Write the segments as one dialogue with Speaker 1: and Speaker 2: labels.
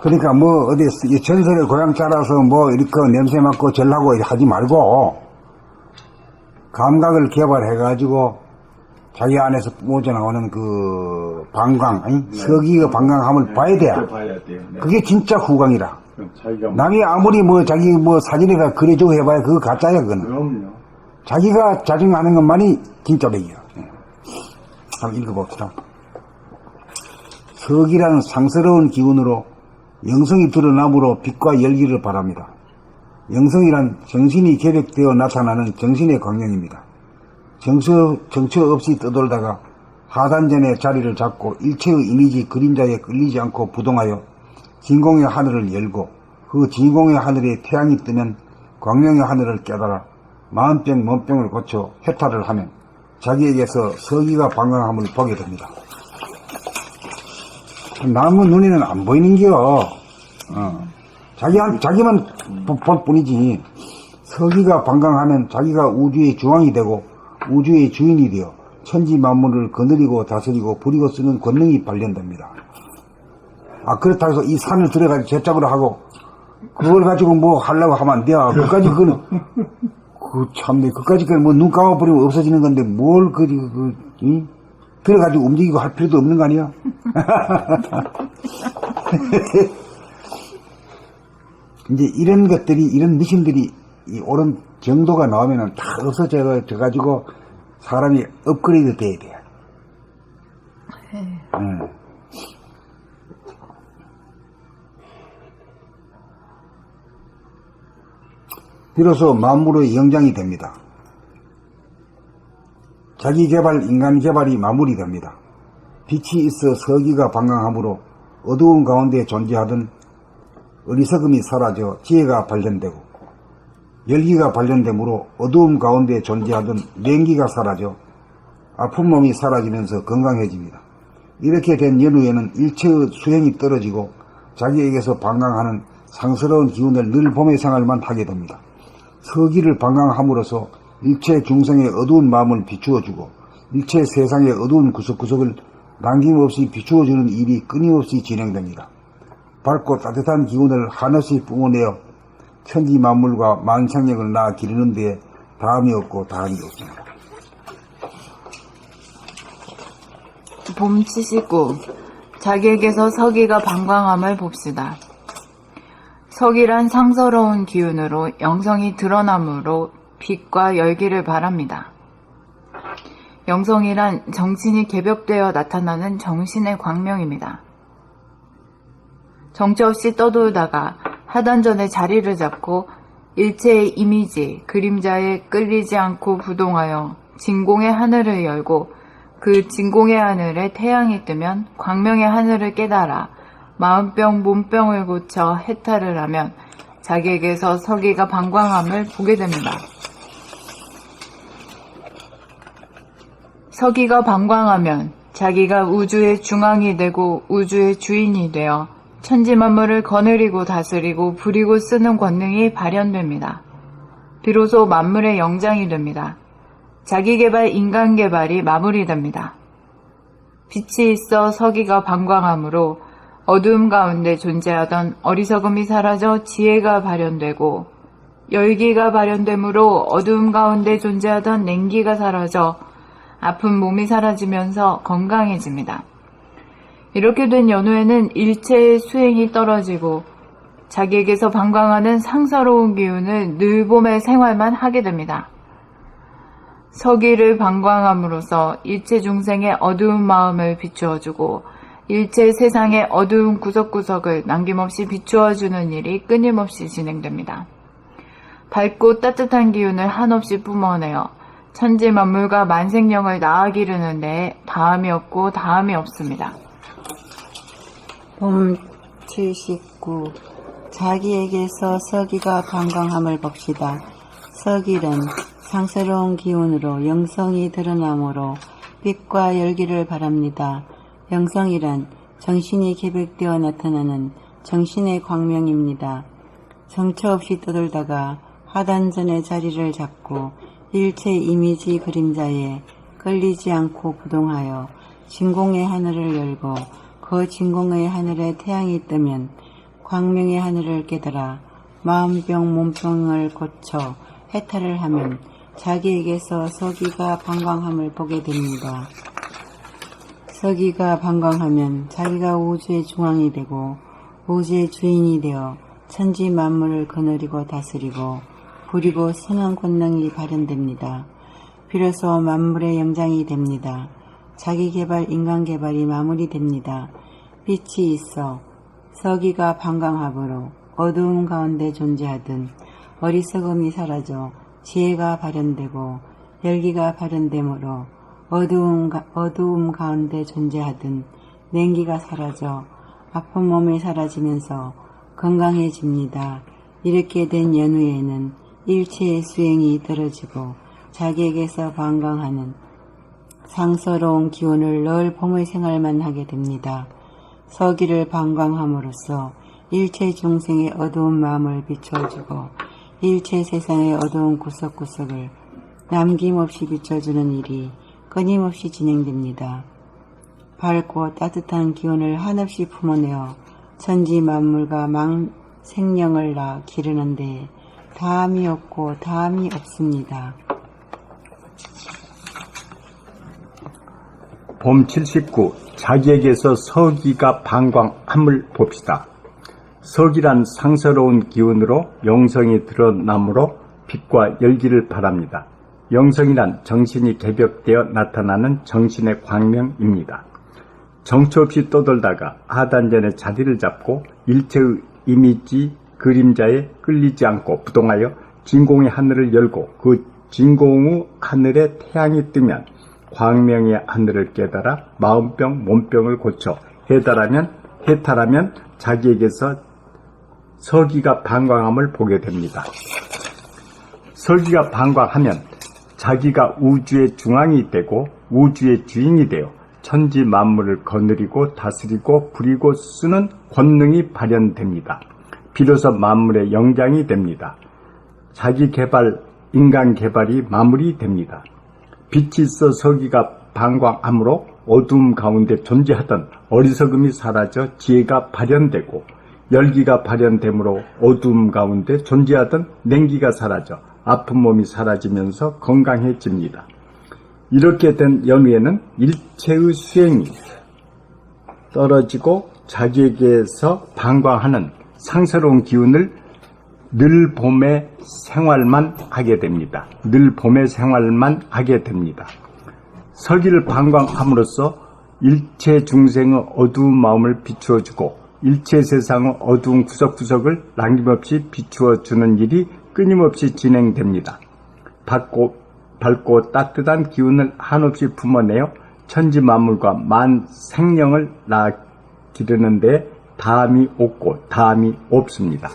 Speaker 1: 그러니까 뭐 어디 전설의 고향 따라서 뭐 이렇게 냄새 맡고 절하고 하지 말고 감각을 개발해가지고 자기 안에서 뿜어져 나오는 그 방광, 서기의 방광함을 봐야 돼.
Speaker 2: 봐야 돼요. 네.
Speaker 1: 그게 진짜 후광이라.
Speaker 2: 자기가
Speaker 1: 남이 아무리 뭐 자기 뭐 사진에다 그려주고 해봐야 그거 가짜야, 그거는.
Speaker 2: 그럼요.
Speaker 1: 자기가 자증하는 것만이 진짜 백이야. 한번 읽어봅시다. 서기라는 상스러운 기운으로 영성이 드러남으로 빛과 열기를 바랍니다. 영성이란 정신이 계획되어 나타나는 정신의 광명입니다. 정처 없이 떠돌다가 하단전에 자리를 잡고 일체의 이미지 그림자에 끌리지 않고 부동하여 진공의 하늘을 열고 그 진공의 하늘에 태양이 뜨면 광명의 하늘을 깨달아 마음병 몸병을 고쳐 해탈을 하면 자기에게서 서기가 방광함을 보게 됩니다. 남의 눈에는 안 보이는겨. 자기만 볼 뿐이지. 서기가 방광하면 자기가 우주의 중앙이 되고 우주의 주인이 되어 천지 만물을 거느리고 다스리고 부리고 쓰는 권능이 발현됩니다. 그렇다고 해서 이 산을 들어가지고 제짝으로 하고 그걸 가지고 뭐 하려고 하면 안 돼. 그까지 그거는 참네. 그까지 뭐 눈 감아버리면 없어지는 건데 뭘 들어가지고 움직이고 할 필요도 없는 거 아니야? 이제 이런 것들이, 이런 미신들이 이 옳은 정도가 나오면은 다 없어져가지고 사람이 업그레이드 돼야 돼. 비로소 만물의 영장이 됩니다. 자기 개발, 인간 개발이 마무리됩니다. 빛이 있어 서기가 방광함으로 어두운 가운데 존재하던 어리석음이 사라져 지혜가 발견되고 열기가 발견되므로 어두움 가운데 존재하던 냉기가 사라져 아픈 몸이 사라지면서 건강해집니다. 이렇게 된 연후에는 일체의 수행이 떨어지고 자기에게서 방광하는 상스러운 기운을 늘 봄의 생활만 하게 됩니다. 서기를 방광함으로써 일체 중생의 어두운 마음을 비추어주고 일체 세상의 어두운 구석구석을 남김없이 비추어주는 일이 끊임없이 진행됩니다. 밝고 따뜻한 기운을 한없이 뿜어내어 천지 만물과 만상력을 낳아 기르는 데에 다함이 없고 다함이 없습니다.
Speaker 3: 봄 79. 자기에게서 서기가 방광함을 봅시다. 서기란 상서로운 기운으로 영성이 드러남으로 빛과 열기를 바랍니다. 영성이란 정신이 개벽되어 나타나는 정신의 광명입니다. 정처 없이 떠돌다가 하단전에 자리를 잡고 일체의 이미지, 그림자에 끌리지 않고 부동하여 진공의 하늘을 열고 그 진공의 하늘에 태양이 뜨면 광명의 하늘을 깨달아 마음병, 몸병을 고쳐 해탈을 하면 자기에게서 서기가 방광함을 보게 됩니다. 서기가 방광하면 자기가 우주의 중앙이 되고 우주의 주인이 되어 천지만물을 거느리고 다스리고 부리고 쓰는 권능이 발현됩니다. 비로소 만물의 영장이 됩니다. 자기개발, 인간개발이 마무리됩니다. 빛이 있어 서기가 방광함으로 어두움 가운데 존재하던 어리석음이 사라져 지혜가 발현되고 열기가 발현되므로 어두움 가운데 존재하던 냉기가 사라져 아픈 몸이 사라지면서 건강해집니다. 이렇게 된 연후에는 일체의 수행이 떨어지고 자기에게서 방광하는 상서로운 기운을 늘 봄의 생활만 하게 됩니다. 서기를 방광함으로써 일체 중생의 어두운 마음을 비추어주고 일체 세상의 어두운 구석구석을 남김없이 비추어주는 일이 끊임없이 진행됩니다. 밝고 따뜻한 기운을 한없이 뿜어내어 천지 만물과 만생령을 낳아 기르는 데에 다함이 없고 다함이 없습니다.
Speaker 4: 봄 79. 자기에게서 서기가 방광함을 봅시다. 서기는 상스러운 기운으로 영성이 드러나므로 빛과 열기를 바랍니다. 영성이란 정신이 개벽되어 나타나는 정신의 광명입니다. 정처 없이 떠돌다가 하단전에 자리를 잡고 일체 이미지 그림자에 끌리지 않고 부동하여 진공의 하늘을 열고 그 진공의 하늘에 태양이 뜨면 광명의 하늘을 깨달아 마음병 몸병을 고쳐 해탈을 하면 자기에게서 서기가 방광함을 보게 됩니다. 서기가 방광하면 자기가 우주의 중앙이 되고 우주의 주인이 되어 천지 만물을 거느리고 다스리고 부리고 쓰는 권능이 발현됩니다. 비로소 만물의 영장이 됩니다. 자기 개발, 인간 개발이 마무리됩니다. 빛이 있어 서기가 방광함으로 어두움 가운데 존재하던 어리석음이 사라져 지혜가 발현되고 열기가 발현되므로 어두움 가운데 존재하던 냉기가 사라져 아픈 몸이 사라지면서 건강해집니다. 이렇게 된 연후에는 일체의 수행이 떨어지고 자기에게서 방광하는 상서로운 기운을 늘 봄의 생활만 하게 됩니다. 서기를 방광함으로써 일체 중생의 어두운 마음을 비춰주고 일체 세상의 어두운 구석구석을 남김없이 비춰주는 일이 끊임없이 진행됩니다. 밝고 따뜻한 기운을 한없이 품어내어 천지 만물과 생령을 낳아 기르는데 다함이 없고 다함이 없습니다.
Speaker 2: 봄 79. 자기에게서 서기가 방광함을 봅시다. 서기란 상서로운 기운으로 영성이 드러나므로 빛과 열기를 발합니다. 영성이란 정신이 개벽되어 나타나는 정신의 광명입니다. 정처 없이 떠돌다가 하단전에 자리를 잡고 일체의 이미지 그림자에 끌리지 않고 부동하여 진공의 하늘을 열고 그 진공의 하늘에 태양이 뜨면 광명의 하늘을 깨달아 마음병, 몸병을 고쳐 해탈하면 자기에게서 서기가 방광함을 보게 됩니다. 서기가 방광하면 자기가 우주의 중앙이 되고 우주의 주인이 되어 천지 만물을 거느리고 다스리고 부리고 쓰는 권능이 발현됩니다. 비로소 만물의 영장이 됩니다. 자기 개발, 인간 개발이 마무리됩니다. 빛이 있어 서기가 방광함으로 어두움 가운데 존재하던 어리석음이 사라져 지혜가 발현되고 열기가 발현되므로 어두움 가운데 존재하던 냉기가 사라져 아픈 몸이 사라지면서 건강해집니다. 이렇게 된 연후에는 일체의 수행이 떨어지고 자기에게서 방광하는 상서로운 기운을 늘 봄의 생활만 하게 됩니다. 늘 봄의 생활만 하게 됩니다. 서기를 방광함으로써 일체 중생의 어두운 마음을 비추어주고 일체 세상의 어두운 구석구석을 남김없이 비추어주는 일이 끊임없이 진행됩니다. 밝고 따뜻한 기운을 한없이 품어내어 천지 만물과 만 생령을 낳아 기르는데 다함이 없고 다함이 없습니다.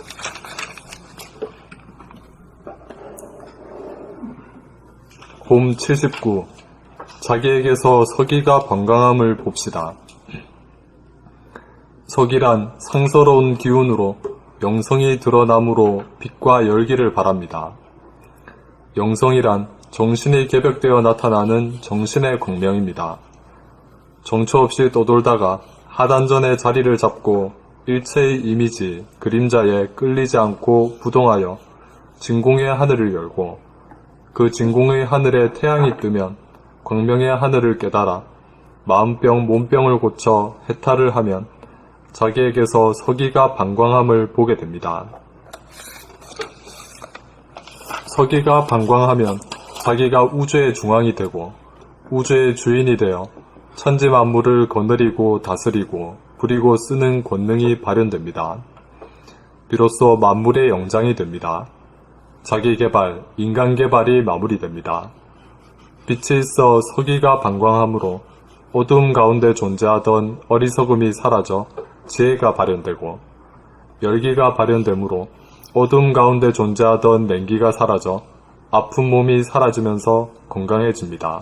Speaker 5: 봄 79. 자기에게서 서기가 방광함을 봅시다. 서기란 상서로운 기운으로 영성이 드러나므로 빛과 열기를 발합니다. 영성이란 정신이 개벽되어 나타나는 정신의 광명입니다. 정처 없이 떠돌다가 하단전에 자리를 잡고 일체의 이미지, 그림자에 끌리지 않고 부동하여 진공의 하늘을 열고 그 진공의 하늘에 태양이 뜨면 광명의 하늘을 깨달아 마음병, 몸병을 고쳐 해탈을 하면 자기에게서 서기가 방광함을 보게 됩니다. 서기가 방광하면 자기가 우주의 중앙이 되고 우주의 주인이 되어 천지 만물을 거느리고 다스리고 부리고 쓰는 권능이 발현됩니다. 비로소 만물의 영장이 됩니다. 자기 개발, 인간 개발이 마무리됩니다. 빛이 있어 서기가 방광함으로 어두움 가운데 존재하던 어리석음이 사라져 지혜가 발현되고 열기가 발현되므로 어두움 가운데 존재하던 냉기가 사라져 아픈 몸이 사라지면서 건강해집니다.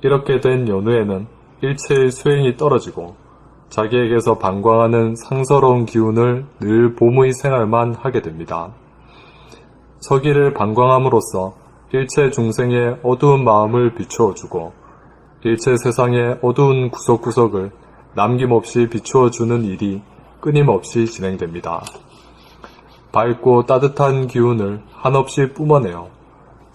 Speaker 5: 이렇게 된 연후에는 일체의 수행이 떨어지고 자기에게서 방광하는 상서로운 기운을 늘 봄의 생활만 하게 됩니다. 서기를 방광함으로써 일체 중생의 어두운 마음을 비추어주고 일체 세상의 어두운 구석구석을 남김없이 비추어주는 일이 끊임없이 진행됩니다. 밝고 따뜻한 기운을 한없이 뿜어내어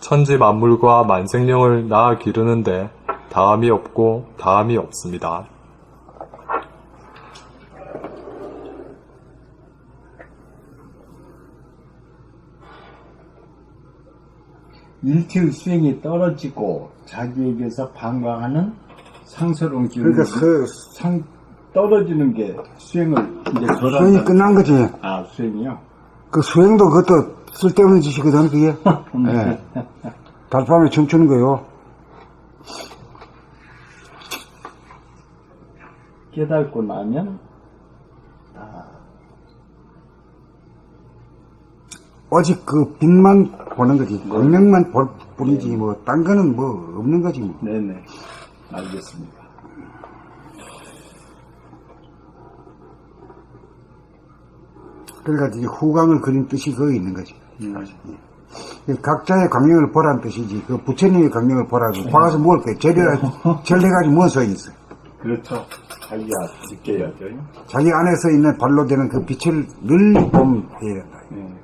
Speaker 5: 천지 만물과 만생령을 낳아 기르는데 다함이 없고 다함이 없습니다.
Speaker 2: 일체의 수행이 떨어지고 자기에게서 방광하는 상스러운 기운이
Speaker 1: 그러니까
Speaker 2: 떨어지는 게 수행을 이제
Speaker 1: 수행이 끝난 거지.
Speaker 2: 아, 수행이요?
Speaker 1: 그 수행도 그것도 쓸데없는 짓이거든, 그게. 예. 달밤에 춤추는 거요.
Speaker 2: 깨닫고 나면
Speaker 1: 오직 그 빛만 보는 거지. 광명만 볼 뿐이지, 뭐, 딴 거는 뭐, 없는 거지, 뭐.
Speaker 2: 네네, 알겠습니다.
Speaker 1: 그러니까 이제 후광을 그린 뜻이 거기 있는 거지. 각자의 광명을 보라는 뜻이지. 그 부처님의 광명을 보라고. 봐가서 뭘 거야. 절해가지고 뭔 소용이 있어.
Speaker 2: 그렇죠. 자기가 느껴야죠.
Speaker 1: 자기 안에서 있는 발로 되는 그 빛을 늘 보면 해야 된다.
Speaker 2: 네.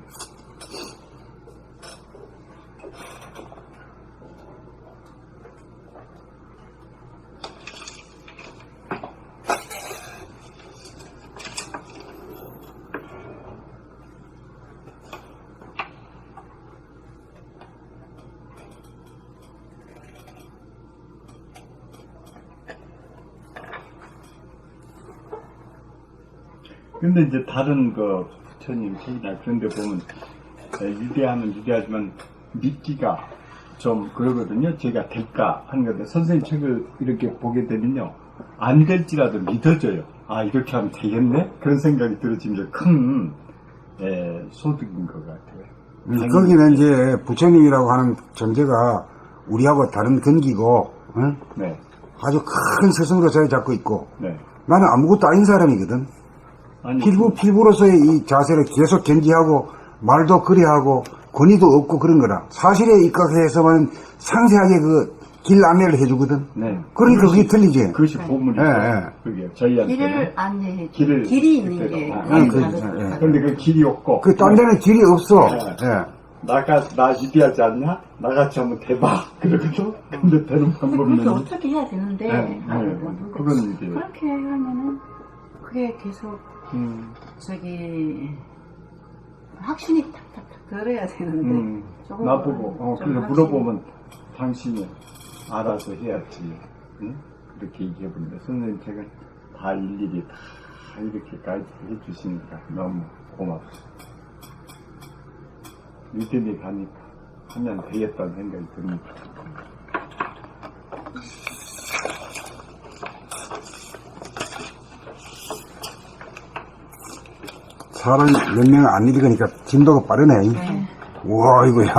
Speaker 2: 근데 이제 다른 그 부처님 책이나 그런 데 보면 위대하면 위대하지만 믿기가 좀 그러거든요. 제가 될까 하는 건데 선생님 책을 이렇게 보게 되면요. 안 될지라도 믿어져요. 아, 이렇게 하면 되겠네? 그런 생각이 들어지면 이제 큰 소득인 것 같아요.
Speaker 1: 거기는 이제 부처님이라고 하는 존재가 우리하고 다른 근기고, 응?
Speaker 2: 네.
Speaker 1: 아주 큰 스승으로 자리 잡고 있고,
Speaker 2: 네.
Speaker 1: 나는 아무것도 아닌 사람이거든.
Speaker 2: 아니,
Speaker 1: 필부로서의 이 자세를 계속 견지하고, 말도 그리하고, 권위도 없고 그런 거라. 사실에 입각해서만 상세하게 그 길 안내를 해주거든.
Speaker 2: 네.
Speaker 1: 그러니까 그게 틀리지.
Speaker 2: 그것이 보물이죠. 그게 저희한테
Speaker 4: 길을 안내해 줘.
Speaker 2: 길을
Speaker 4: 길이 있는 게.
Speaker 2: 근데 그 길이 없고.
Speaker 1: 그 딴 데는 길이 없어.
Speaker 2: 네.
Speaker 1: 예.
Speaker 2: 나 이디하지 않냐? 나같이 하면 대박! 그러거든? 근데 되는 방법은.
Speaker 4: 그렇게 어떻게 해야 되는데.
Speaker 2: 그건 이제.
Speaker 4: 그렇게 하면은, 그게 계속, 확신이 탁탁탁 들어야 되는데. 조금
Speaker 2: 나보고,
Speaker 4: 좀
Speaker 2: 그래서 물어보면, 당신이 알아서 해야지. 응? 그렇게 얘기해보는데, 선생님 제가 다 일일이 다 이렇게 가이드 해주시니까 너무 고맙습니다. 믿음이 가니까 하면 되겠다는 생각이 듭니다.
Speaker 1: 사람이 몇 명 안 읽으니까 진도가 빠르네. 우와, 이거야.